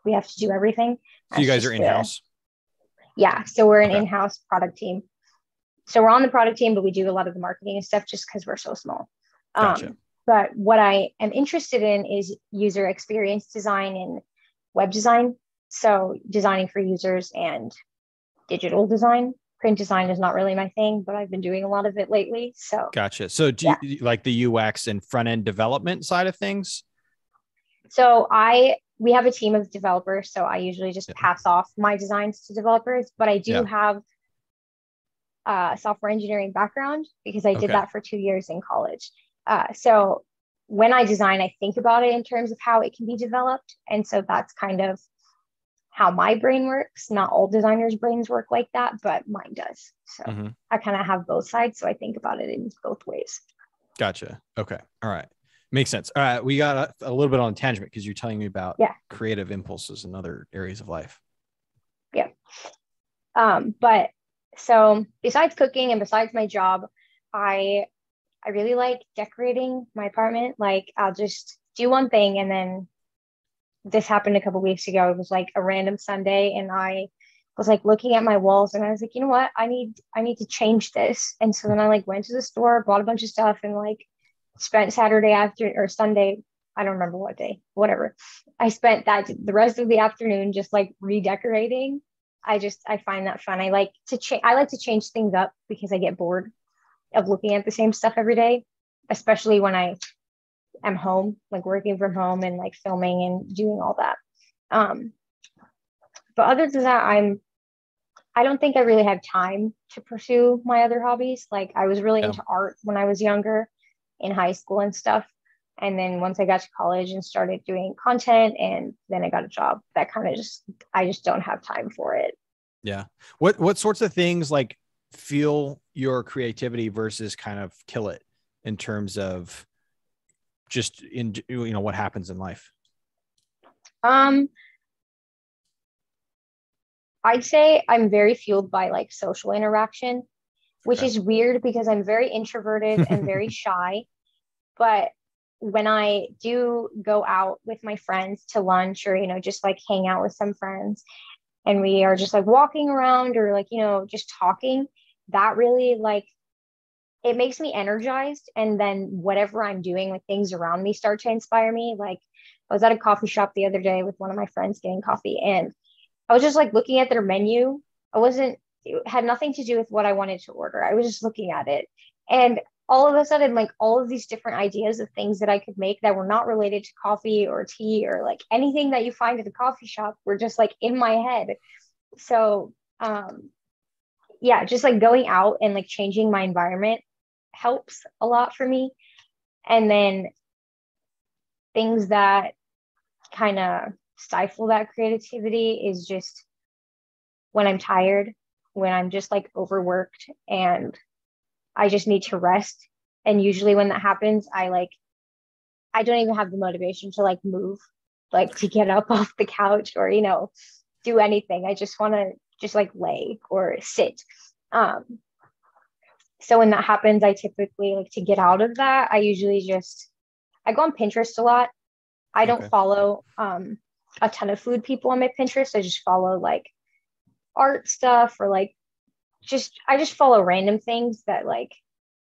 we have to do everything. So you guys are in-house? Yeah, so we're an in-house product team. So we're on the product team, but we do a lot of the marketing and stuff just because we're so small. Gotcha. But what I am interested in is user experience design and web design. So designing for users and digital design. Print design is not really my thing, but I've been doing a lot of it lately. So gotcha. So do you like the UX and front end development side of things? So we have a team of developers. So I usually just pass off my designs to developers, but I do have software engineering background because I did that for 2 years in college. So when I design, I think about it in terms of how it can be developed. And so that's kind of how my brain works. Not all designers' brains work like that, but mine does. So I kind of have both sides. So I think about it in both ways. Gotcha. Okay. All right. Makes sense. All right. We got a little bit on a tangent because you're telling me about creative impulses in other areas of life. Yeah. But so besides cooking and besides my job, I really like decorating my apartment. Like I'll just do one thing, and then this happened a couple of weeks ago. It was like a random Sunday, and I was like looking at my walls, and I was like, you know what? I need to change this. And so then I like went to the store, bought a bunch of stuff, and like spent Sunday, I don't remember what day, whatever. I spent the rest of the afternoon just like redecorating. I find that fun. I like to change things up because I get bored of looking at the same stuff every day, especially when I am home, like working from home and like filming and doing all that. Um, but other than that, I don't think I really have time to pursue my other hobbies. Like I was really Yeah. into art when I was younger in high school and stuff. And then once I got to college and started doing content and then I got a job, that kind of I just don't have time for it. Yeah. What sorts of things like fuel your creativity versus kind of kill it in terms of just in, what happens in life? Um, I'd say I'm very fueled by like social interaction, which Okay. is weird because I'm very introverted and very shy. But when I do go out with my friends to lunch or, just like hang out with some friends and we are just like walking around or like, just talking, that really like it makes me energized. And then whatever I'm doing, like things around me start to inspire me. Like I was at a coffee shop the other day with one of my friends getting coffee and I was just like looking at their menu. It had nothing to do with what I wanted to order. I was just looking at it. And all of a sudden, like all of these different ideas of things that I could make that were not related to coffee or tea or like anything that you find at a coffee shop were just like in my head. So, yeah, just like going out and like changing my environment helps a lot for me. And then things that kind of stifle that creativity is just when I'm tired, when I'm just like overworked and I just need to rest. And usually when that happens, I don't even have the motivation to like move, like to get up off the couch or, do anything. I just want to just like lay or sit. Um, so when that happens, I typically like to get out of that. I go on Pinterest a lot. I don't Okay. follow a ton of food people on my Pinterest. I just follow like art stuff or like I just follow random things that like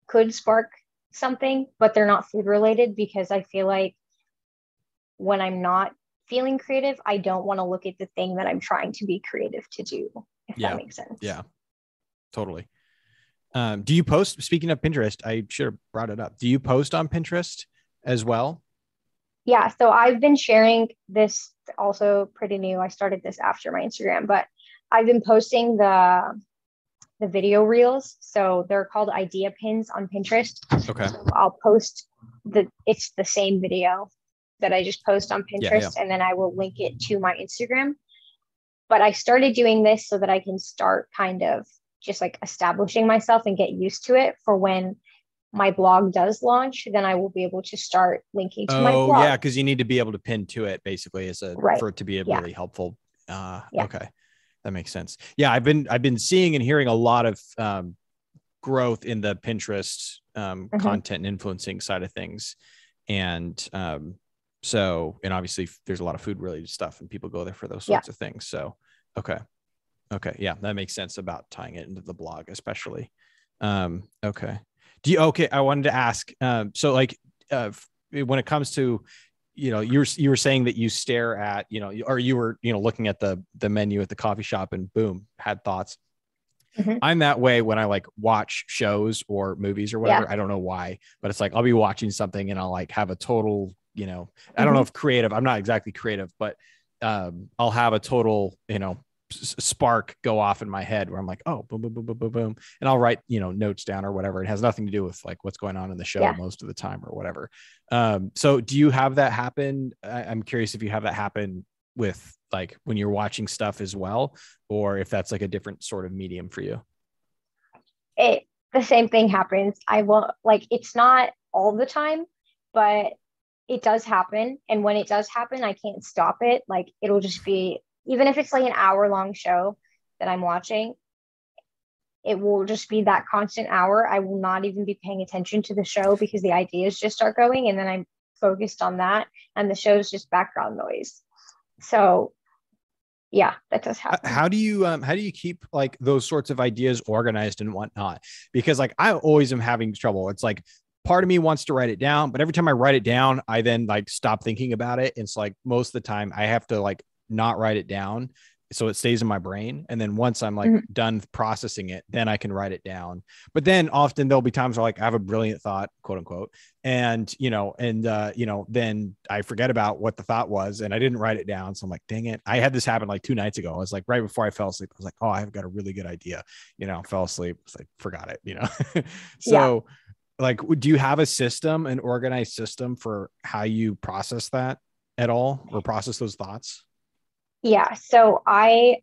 could spark something, but they're not food related because I feel like when I'm not feeling creative, I don't want to look at the thing that I'm trying to be creative to do, if that Yeah. makes sense. Yeah, totally. Do you post, speaking of Pinterest, I should have brought it up. Do you post on Pinterest as well? Yeah. So I've been sharing this also pretty new. I started this after my Instagram, but I've been posting the video reels. So they're called idea pins on Pinterest. Okay. So I'll post it's the same video that I just post on Yeah. Pinterest and then I will link it to my Instagram. But I started doing this so that I can start kind of just like establishing myself and get used to it for when my blog does launch, then I will be able to start linking to my Oh blog. yeah. Cause you need to be able to pin to it basically Right. for it to be a Yeah. really helpful. Yeah. Okay. That makes sense. Yeah. I've been seeing and hearing a lot of, growth in the Pinterest, content and influencing side of things. And, and obviously there's a lot of food related stuff and people go there for those sorts of things. So, okay. Okay. Yeah. That makes sense about tying it into the blog, especially. Okay. I wanted to ask, so like, when it comes to, you were saying that you stare at, or you were, looking at the menu at the coffee shop and boom, had thoughts. Mhm. I'm that way when I like watch shows or movies or whatever. Yeah. I don't know why, but it's like, I'll be watching something and I'll like have a total, I don't know if creative, I'm not exactly creative, but, I'll have a total, spark go off in my head where I'm like, oh, boom, boom, boom, boom, boom, boom. And I'll write, notes down or whatever. It has nothing to do with like what's going on in the show most of the time or whatever. So do you have that happen? I'm curious if you have that happen with like when you're watching stuff as well, or if that's like a different sort of medium for you. The same thing happens. I will like it's not all the time, but it does happen. And when it does happen, I can't stop it. Like it'll just be, even if it's like an hour long show that I'm watching, it will just be that constant hour. I will not even be paying attention to the show because the ideas just start going and then I'm focused on that and the show is just background noise. So yeah, that does happen. How do you keep like those sorts of ideas organized and whatnot? Because like I always am having trouble. It's like part of me wants to write it down, but every time I write it down, I then like stop thinking about it. It's like most of the time I have to like not write it down so it stays in my brain. And then once I'm like Mhm. done processing it, then I can write it down. But then often there'll be times where like I have a brilliant thought, quote unquote, and then I forget about what the thought was and I didn't write it down. So I'm like, dang it. I had this happen like 2 nights ago. I was like, right before I fell asleep, I was like, oh, I've got a really good idea. Fell asleep. It's like, forgot it. Yeah. So like, do you have a system, an organized system for how you process that at all, or process those thoughts? Yeah. So I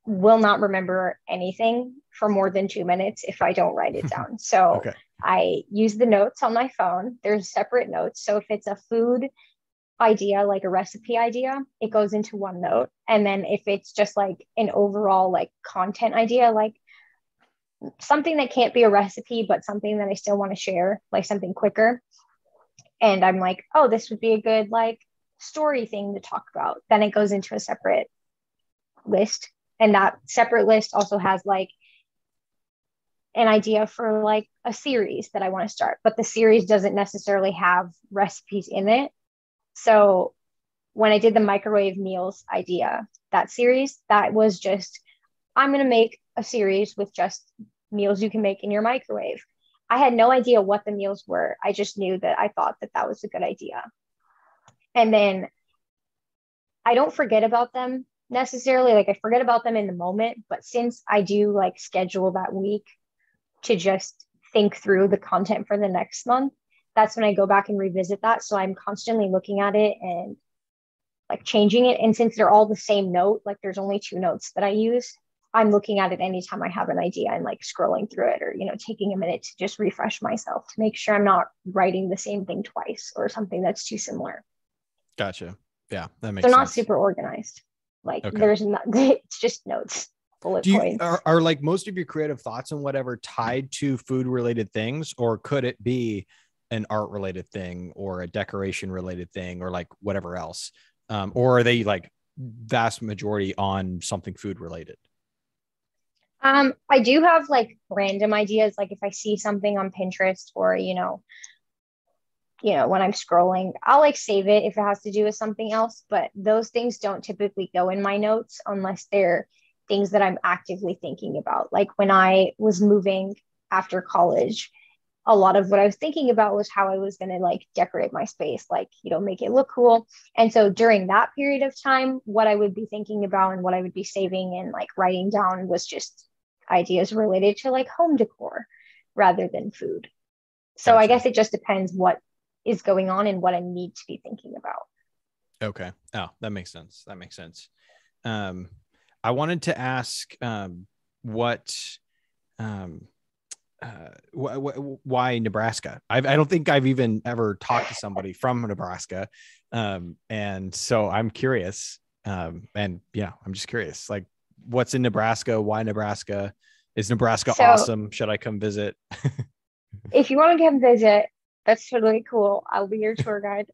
will not remember anything for more than 2 minutes if I don't write it down. So Okay. I use the notes on my phone. There's separate notes. So if it's a food idea, like a recipe idea, it goes into one note. And then if it's just like an overall like content idea, like something that can't be a recipe, but something that I still want to share, like something quicker. And I'm like, oh, this would be a good like story thing to talk about. Then it goes into a separate list. And that separate list also has like an idea for like a series that I want to start, but the series doesn't necessarily have recipes in it. So when I did the microwave meals idea, that series, that was just, I'm going to make a series with just meals you can make in your microwave. I had no idea what the meals were. I just knew that I thought that that was a good idea. And then I don't forget about them necessarily. Like I forget about them in the moment, but since I do like schedule that week to just think through the content for the next month, that's when I go back and revisit that. So I'm constantly looking at it and like changing it. And since they're all the same note, like there's only two notes that I use, I'm looking at it anytime I have an idea and like scrolling through it or, taking a minute to just refresh myself to make sure I'm not writing the same thing twice or something that's too similar. Gotcha. Yeah, that So makes not sense. super organized. Like Okay. there's not, it's just notes, bullet Do you points. are like most of your creative thoughts and whatever tied to food related things, or could it be an art related thing or a decoration related thing or like whatever else? Or are they like vast majority on something food related? I do have like random ideas. Like if I see something on Pinterest or, when I'm scrolling, I'll like save it if it has to do with something else. But those things don't typically go in my notes unless they're things that I'm actively thinking about. Like when I was moving after college, a lot of what I was thinking about was how I was going to like decorate my space, like, make it look cool. And so during that period of time, what I would be thinking about and what I would be saving and like writing down was just ideas related to like home decor rather than food. So I Gotcha. guess it just depends what is going on and what I need to be thinking about. Okay. Oh, that makes sense. That makes sense. Um, I wanted to ask what um, why Nebraska? I don't think I've even ever talked to somebody from Nebraska. And so I'm curious. And yeah, I'm just curious, like what's in Nebraska? Why Nebraska? Is Nebraska So awesome? Should I come visit? if you want to come visit, that's totally cool. I'll be your tour guide.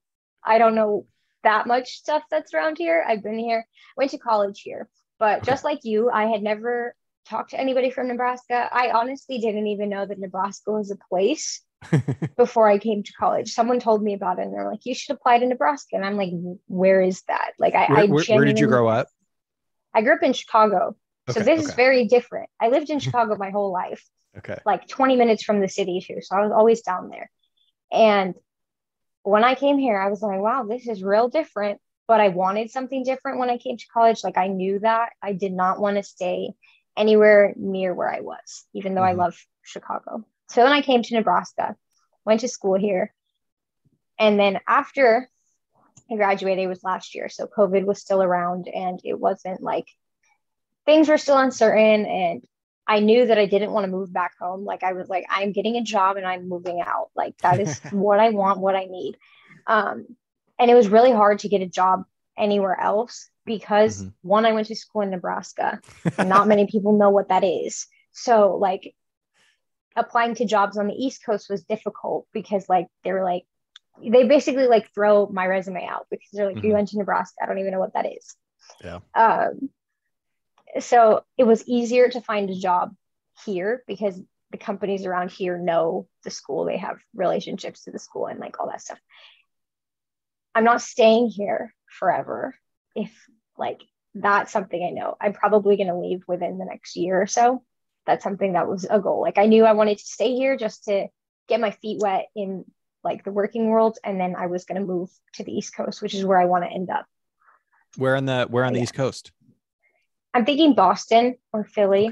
I don't know that much stuff that's around here. I've been here, went to college here, but Okay. just like you, I had never talked to anybody from Nebraska. I honestly didn't even know that Nebraska was a place before I came to college. Someone told me about it and they're like, you should apply to Nebraska. And I'm like, where is that? Like, where, I where where did you genuinely, grow up? I grew up in Chicago. So Okay. this is Okay. very different. I lived in Chicago my whole life, Okay. like 20 minutes from the city too. So I was always down there. And when I came here, I was like, wow, this is real different. But I wanted something different when I came to college. Like I knew that I did not want to stay anywhere near where I was, even though I Mm-hmm. love Chicago. So then I came to Nebraska, went to school here. And then after I graduated, it was last year. So COVID was still around and it wasn't like things were still uncertain. And I knew that I didn't want to move back home. Like I was like, I'm getting a job and I'm moving out. Like that is what I want, what I need. Um, and it was really hard to get a job anywhere else because Mm-hmm. one, I went to school in Nebraska and not many people know what that is. So like applying to jobs on the East Coast was difficult because like they were like, they basically like throw my resume out because they're like, you Mm-hmm. went to Nebraska. I don't even know what that is. Yeah. Um, so it was easier to find a job here because the companies around here know the school, they have relationships to the school and like all that stuff. I'm not staying here forever if like that's something I know I'm probably going to leave within the next year or so. That's something that was a goal. Like I knew I wanted to stay here just to get my feet wet in like the working world. And then I was going to move to the East Coast, which is where I want to end up. Where on the East Coast? I'm thinking Boston or Philly.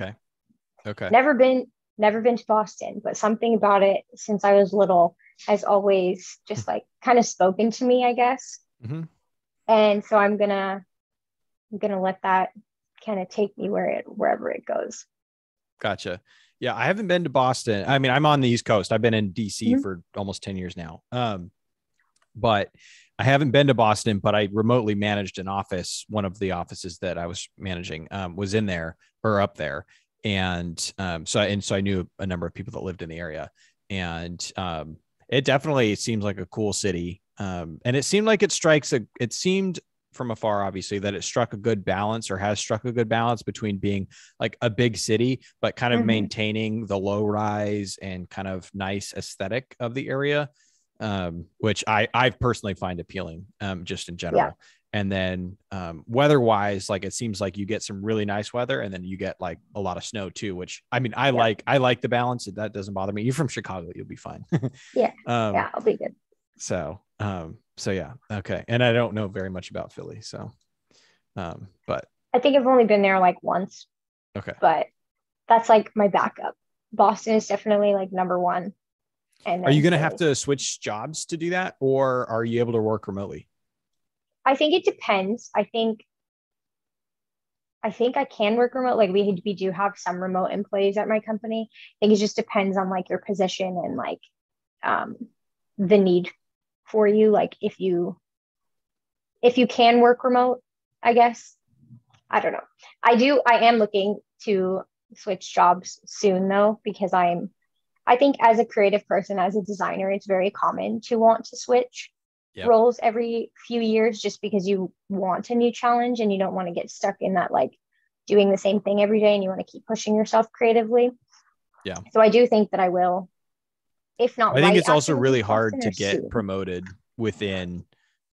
Okay. Never been to Boston, but something about it since I was little has always just like kind of spoken to me, I guess. Mm-hmm. And so I'm gonna let that kind of take me wherever it goes. Gotcha. Yeah, I haven't been to Boston. I mean, I'm on the East Coast. I've been in DC for almost 10 years now. But I haven't been to Boston, but I remotely managed an office. One of the offices that I was managing was in there or up there. And so I knew a number of people that lived in the area. And it definitely seems like a cool city. And it seemed like it seemed from afar, obviously, that it struck a good balance or has struck a good balance between being like a big city, but kind of maintaining the low rise and kind of nice aesthetic of the area, which I personally find appealing just in general. Yeah. And then weather wise, like it seems like you get some really nice weather and then you get like a lot of snow too, which I mean, I like the balance. That doesn't bother me. You're from Chicago. You'll be fine. Yeah. I'll be good. So yeah. Okay. And I don't know very much about Philly. So, but I think I've only been there like once. Okay. But that's like my backup. Boston is definitely like number one. And are you going to have to switch jobs to do that, or are you able to work remotely? I think it depends. I think I can work remote. Like we do have some remote employees at my company. I think it just depends on like your position and like the need for you. Like if you can work remote, I guess. I don't know. I am looking to switch jobs soon though, because I think as a creative person, as a designer, it's very common to want to switch roles every few years just because you want a new challenge and you don't want to get stuck in that like doing the same thing every day and you want to keep pushing yourself creatively. Yeah. So I do think that I will, if not. I think it's also really hard to get promoted within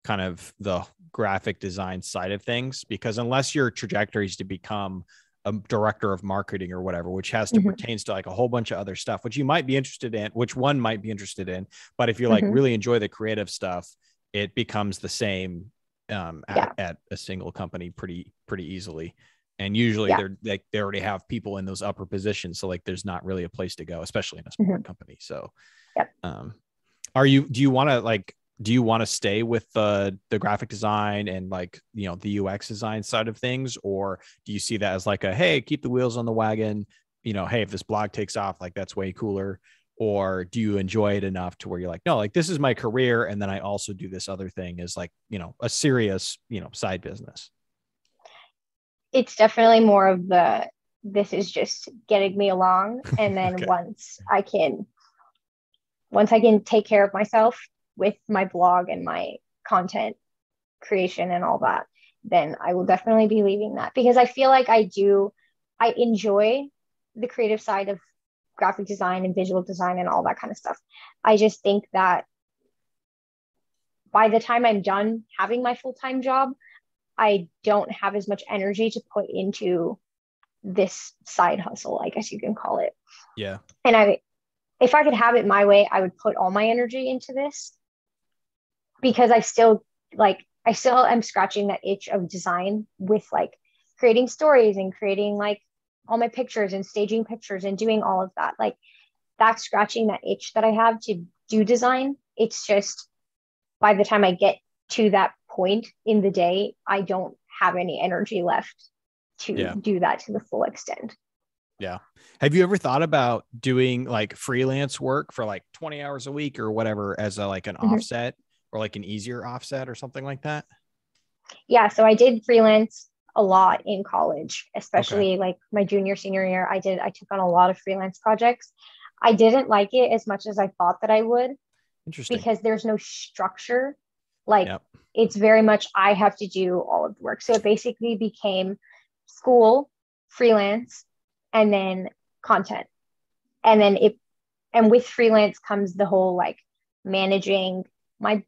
kind of the graphic design side of things, because unless your trajectory is to become a director of marketing or whatever, which has to pertains to like a whole bunch of other stuff, which you might be interested in, which one might be interested in. But if you like really enjoy the creative stuff, it becomes the same at a single company pretty easily. And usually they already have people in those upper positions. So like, there's not really a place to go, especially in a smaller company. So, do you want to stay with the graphic design and like, you know, the UX design side of things? Or do you see that as like hey, keep the wheels on the wagon, you know, hey, if this blog takes off, like that's way cooler? Or do you enjoy it enough to where you're like, no, like this is my career. And then I also do this other thing as like, you know, a serious, you know, side business. It's definitely more of this is just getting me along. And then once I can take care of myself with my blog and my content creation and all that, then I will definitely be leaving that, because I feel like I enjoy the creative side of graphic design and visual design and all that kind of stuff. I just think that by the time I'm done having my full-time job, I don't have as much energy to put into this side hustle, I guess you can call it. Yeah. And if I could have it my way, I would put all my energy into this, because I still am scratching that itch of design with like creating stories and creating like all my pictures and staging pictures and doing all of that. Like that's scratching that itch that I have to do design. It's just by the time I get to that point in the day, I don't have any energy left to do that to the full extent. Yeah. Have you ever thought about doing like freelance work for like 20 hours a week or whatever as an offset or like an easier offset or something like that? Yeah. So I did freelance a lot in college, especially like my junior, senior year. I took on a lot of freelance projects. I didn't like it as much as I thought that I would. Interesting. Because there's no structure. Like it's very much, I have to do all of the work. So it basically became school, freelance, and then content. And then with freelance comes the whole like managing my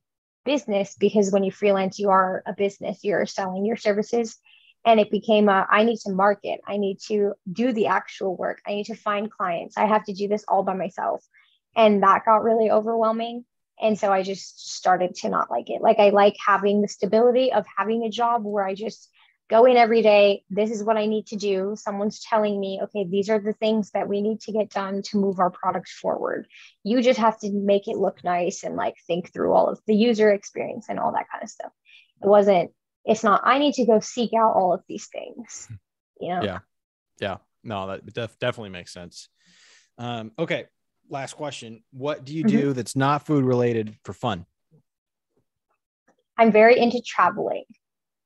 business, because when you freelance, you are a business, you're selling your services. And it became I need to market, I need to do the actual work, I need to find clients, I have to do this all by myself. And that got really overwhelming. And so I just started to not like it. Like, I like having the stability of having a job where I just go in every day. This is what I need to do. Someone's telling me, okay, these are the things that we need to get done to move our products forward. You just have to make it look nice and like think through all of the user experience and all that kind of stuff. It's not, I need to go seek out all of these things, you know? Yeah. Yeah. No, that definitely makes sense. Okay. Last question. What do you do that's not food related for fun? I'm very into traveling.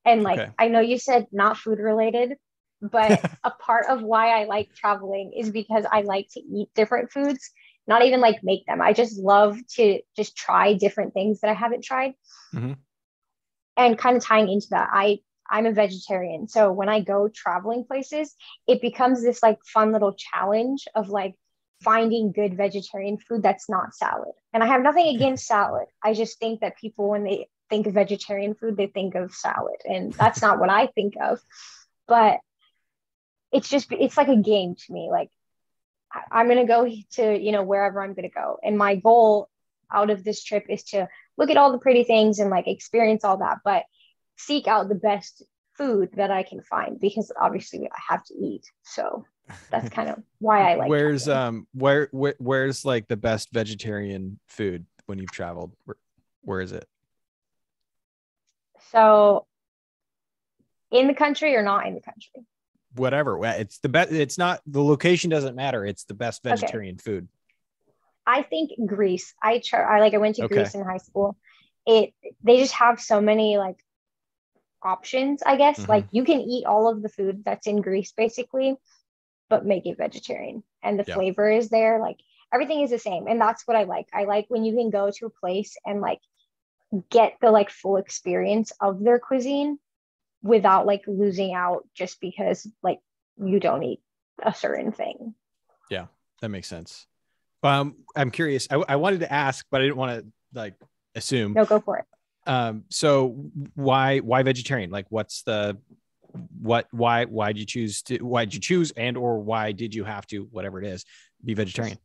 And like, Okay. I know you said not food related, but a part of why I like traveling is because I like to eat different foods, not even like make them. I just love to just try different things that I haven't tried. Mm-hmm. And kind of tying into that, I'm a vegetarian. So when I go traveling places, it becomes this like fun little challenge of like finding good vegetarian food that's not salad. And I have nothing against salad. I just think that people, when they think of vegetarian food, they think of salad. And that's not what I think of. But it's like a game to me. Like, I'm going to go to, wherever I'm going to go. And my goal out of this trip is to look at all the pretty things and like experience all that, but seek out the best food that I can find, because obviously I have to eat. So that's kind of why I like Where's traveling. where's like the best vegetarian food when you've traveled? Where is it? So in the country or not in the country? Whatever. It's the best. It's not, the location doesn't matter. It's the best Okay. vegetarian food. I think Greece. I went to Okay. Greece in high school. They just have so many like options, I guess. Mm-hmm. Like, you can eat all of the food that's in Greece basically, but make it vegetarian. And the Yeah. flavor is there. Like, everything is the same. And that's what I like. I like when you can go to a place and like get the like full experience of their cuisine without like losing out just because like you don't eat a certain thing. Yeah. That makes sense. I'm curious. I wanted to ask, but I didn't want to like assume. No, go for it. So why vegetarian? Like, why'd you choose and or why did you have to, whatever it is, be vegetarian?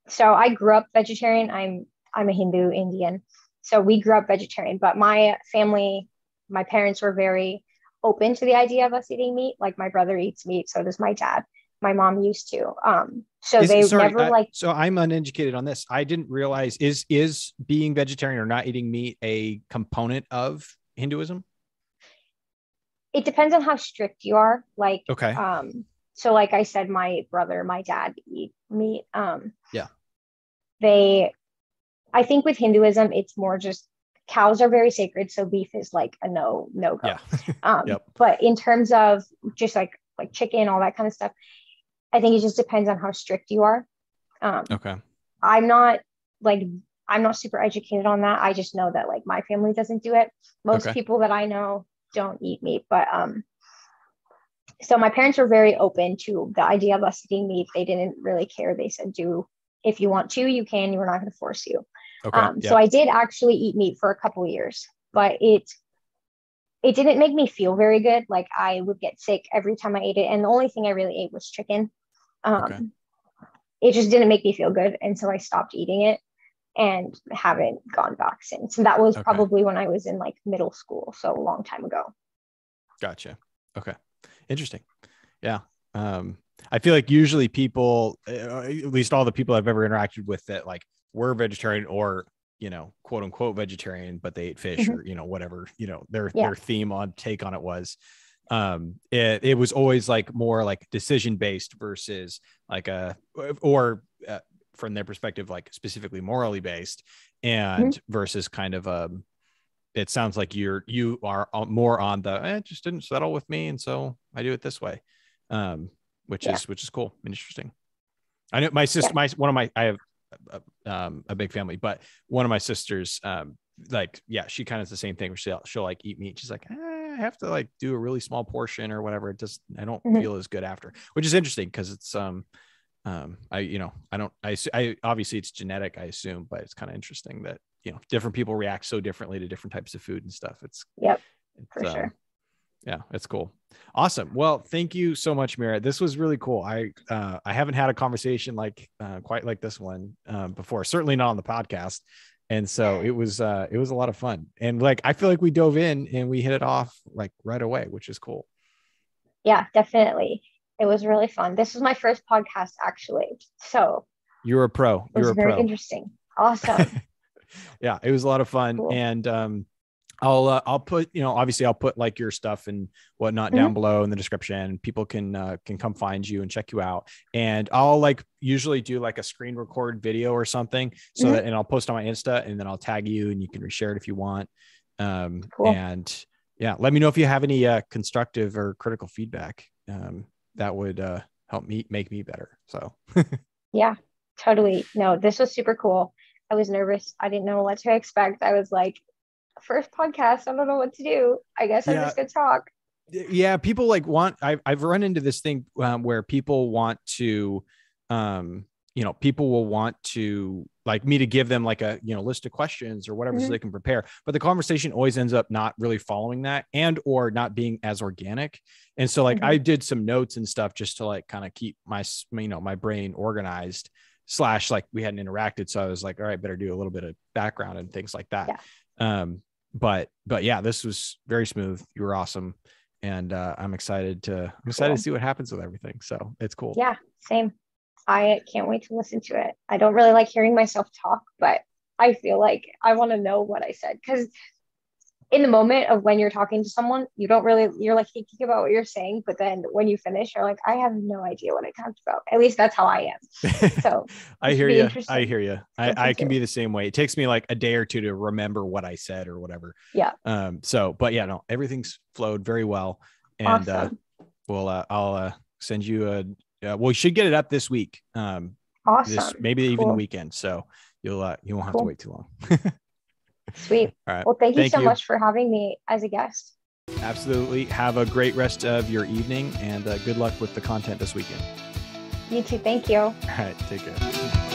So I grew up vegetarian. I'm a Hindu Indian. So we grew up vegetarian, but my family, my parents were very open to the idea of us eating meat. Like, my brother eats meat, so does my dad. My mom used to. So they never like. So I'm uneducated on this. I didn't realize, is being vegetarian or not eating meat a component of Hinduism? It depends on how strict you are. Like, Okay. so like I said, my brother, my dad eat meat. Yeah. They, I think with Hinduism, it's more just cows are very sacred, so beef is like a no go. Yeah. Yep. But in terms of just like chicken, all that kind of stuff, I think it just depends on how strict you are. Okay. I'm not like I'm not super educated on that. I just know that like my family doesn't do it. Most Okay. people that I know don't eat meat, but so my parents were very open to the idea of us eating meat. They didn't really care. They said, do, if you want to, you can, we're not going to force you. Okay. So I did actually eat meat for a couple of years, but it didn't make me feel very good. Like, I would get sick every time I ate it. And the only thing I really ate was chicken. Okay. It just didn't make me feel good. And so I stopped eating it and haven't gone back since. And that was Okay. probably when I was in like middle school. So a long time ago. Gotcha. Okay. Interesting. Yeah. I feel like usually people, at least all the people I've ever interacted with that like were vegetarian or, quote unquote vegetarian, but they ate fish or, whatever, their theme on take on it was, it was always like more like decision based versus like from their perspective, like specifically morally based and versus kind of, it sounds like you are more on the, it just didn't settle with me. And so I do it this way. Which is cool and interesting. I know my sister, I have a big family, but one of my sisters, she kind of is the same thing where she'll like eat meat. She's like, I have to like do a really small portion or whatever. It just, I don't feel as good after, which is interesting. Cause it's, I obviously it's genetic, I assume, but it's kind of interesting that, different people react so differently to different types of food and stuff. For sure. Yeah, it's cool. Awesome. Well, thank you so much, Meera. This was really cool. I haven't had a conversation like quite like this one before, certainly not on the podcast. And so it was a lot of fun. And like, I feel like we dove in and we hit it off like right away, which is cool. Yeah, definitely. It was really fun. This was my first podcast actually. So you're a pro. It was very interesting. Awesome. Yeah, it was a lot of fun. Cool. And I'll put, obviously I'll put like your stuff and whatnot down below in the description. People can come find you and check you out. And I'll like usually do like a screen record video or something. So that, and I'll post on my Insta and then I'll tag you and you can reshare it if you want. Cool. And yeah, let me know if you have any constructive or critical feedback. That would help me make me better. So yeah, totally. No, this was super cool. I was nervous. I didn't know what to expect. I was like, first podcast, I don't know what to do. I guess I'm just gonna talk. Yeah, people like I've run into this thing where people want to people will want to like me to give them like a list of questions or whatever so they can prepare, but the conversation always ends up not really following that and or not being as organic. And so like I did some notes and stuff just to like kind of keep my my brain organized / like we hadn't interacted, so I was like, all right, better do a little bit of background and things like that. But yeah, this was very smooth. You were awesome. And I'm excited to see what happens with everything. So it's cool. Yeah, same. I can't wait to listen to it. I don't really like hearing myself talk, but I feel like I want to know what I said, because in the moment of when you're talking to someone, you're like thinking about what you're saying, but then when you finish, you're like, I have no idea what I talked about. At least that's how I am. So I hear you. I can be the same way. It takes me like a day or two to remember what I said or whatever. Yeah. But yeah, no, everything's flowed very well. And awesome. I'll send you we should get it up this week. Awesome. Maybe even the weekend. So you won't have to wait too long. Sweet. All right. Well, thank you so much for having me as a guest. Absolutely. Have a great rest of your evening and good luck with the content this weekend. You too. Thank you. All right. Take care.